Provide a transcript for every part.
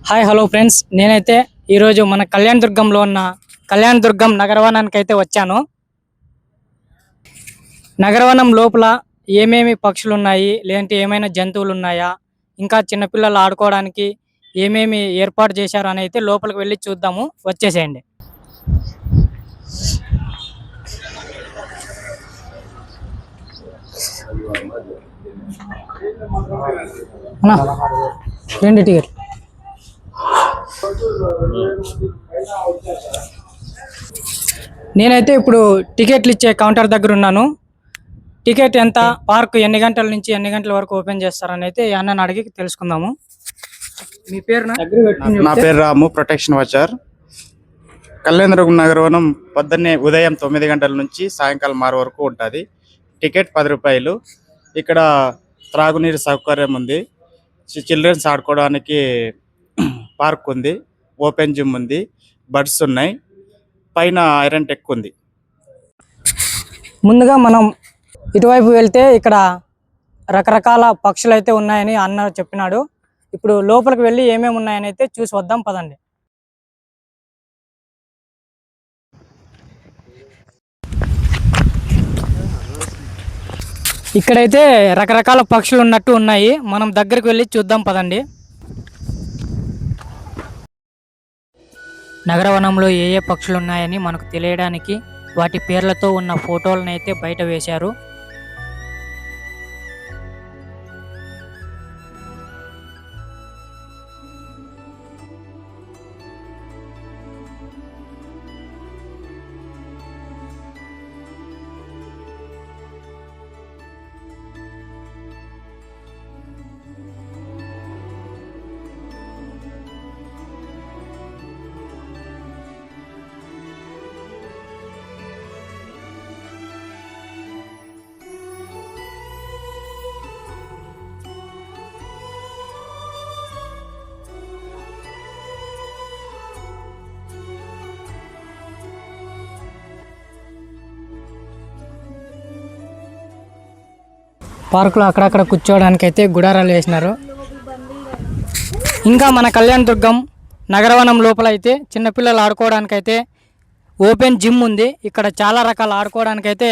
Hi hello friends, నేనైతే ఈరోజు మన కళ్యాణదుర్గంలో ఉన్న కళ్యాణదుర్గం నగరవనానికి అయితే వచ్చాను. నగరవనం లోపల ఏమేమి పక్షులు ఉన్నాయి, లేదంటే ఏమైనా జంతువులు ఉన్నాయా, ఇంకా చిన్నపిల్లలు ఆడుకోవడానికి ఏమేమి ఏర్పాటు చేశారు అని అయితే లోపలికి వెళ్ళి చూద్దాము. వచ్చేసేయండి. రెండు టికెట్. నేనైతే ఇప్పుడు టికెట్లు ఇచ్చే కౌంటర్ దగ్గర ఉన్నాను. టికెట్ ఎంత, పార్క్ ఎన్ని గంటల నుంచి ఎన్ని గంటల వరకు ఓపెన్ చేస్తారని అయితే ఈ అన్నని అడిగి తెలుసుకుందాము. మీ పేరు? నా పేరు రాము, ప్రొటెక్షన్ వాచర్. కళ్యాణదుర్గం నగరవనం పొద్దున్నే ఉదయం 9 గంటల నుంచి సాయంకాలం 6 వరకు ఉంటుంది. టికెట్ 10 రూపాయలు. ఇక్కడ త్రాగునీరు సౌకర్యం ఉంది, చిల్డ్రన్స్ ఆడుకోవడానికి పార్క్ ఉంది, ఓపెన్ జిమ్ ఉంది, బర్డ్స్ ఉన్నాయి, పైన ఐరన్ టెక్ ఉంది. ముందుగా మనం ఇటువైపు వెళ్తే ఇక్కడ రకరకాల పక్షులు అయితే ఉన్నాయని అన్న చెప్పినాడు. ఇప్పుడు లోపలికి వెళ్ళి ఏమేమి ఉన్నాయని అయితే చూసి వద్దాం, పదండి. ఇక్కడైతే రకరకాల పక్షులు ఉన్నట్టు ఉన్నాయి, మనం దగ్గరికి వెళ్ళి చూద్దాం, పదండి. నగరవనంలో ఏ ఏ పక్షులు ఉన్నాయని మనకు తెలియడానికి వాటి పేర్లతో ఉన్న ఫోటోలను అయితే బయట వేశారు. పార్కులో అక్కడక్కడ కూర్చోవడానికి అయితే గుడారాలు వేసినారు. ఇంకా మన కళ్యాణదుర్గం నగరవనం లోపల అయితే చిన్నపిల్లలు ఆడుకోవడానికైతే ఓపెన్ జిమ్ ఉంది. ఇక్కడ చాలా రకాల ఆడుకోవడానికైతే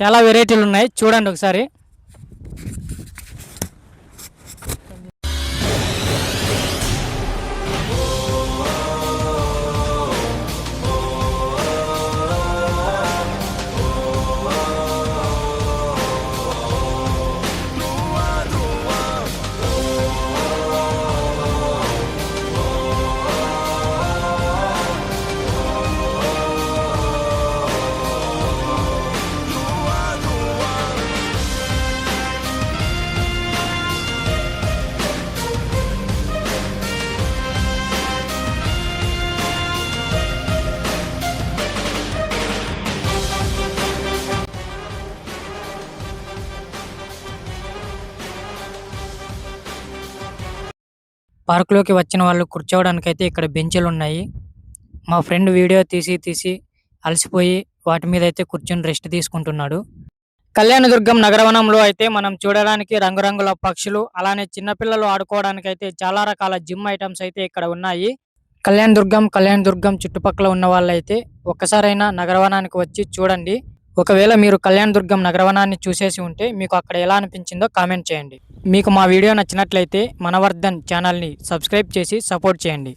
చాలా వెరైటీలు ఉన్నాయి, చూడండి ఒకసారి. పార్కులోకి వచ్చిన వాళ్ళు కూర్చోవడానికైతే ఇక్కడ బెంచ్లు ఉన్నాయి. మా ఫ్రెండ్ వీడియో తీసి అలసిపోయి వాటి మీద అయితే కూర్చొని రెస్ట్ తీసుకుంటున్నాడు. కళ్యాణదుర్గం నగరవనంలో అయితే మనం చూడడానికి రంగురంగుల పక్షులు, అలానే చిన్నపిల్లలు ఆడుకోవడానికి అయితే చాలా రకాల జిమ్ ఐటమ్స్ అయితే ఇక్కడ ఉన్నాయి. కళ్యాణదుర్గం చుట్టుపక్కల ఉన్న వాళ్ళైతే ఒక్కసారైనా నగరవనానికి వచ్చి చూడండి. ఒకవేళ మీరు కళ్యాణదుర్గం నగరవనాన్ని చూసేసి ఉంటే మీకు అక్కడ ఎలా అనిపించిందో కామెంట్ చేయండి. మీకు మా వీడియో నచ్చినట్లయితే మనవర్ధన్ ఛానల్ని సబ్స్క్రైబ్ చేసి సపోర్ట్ చేయండి.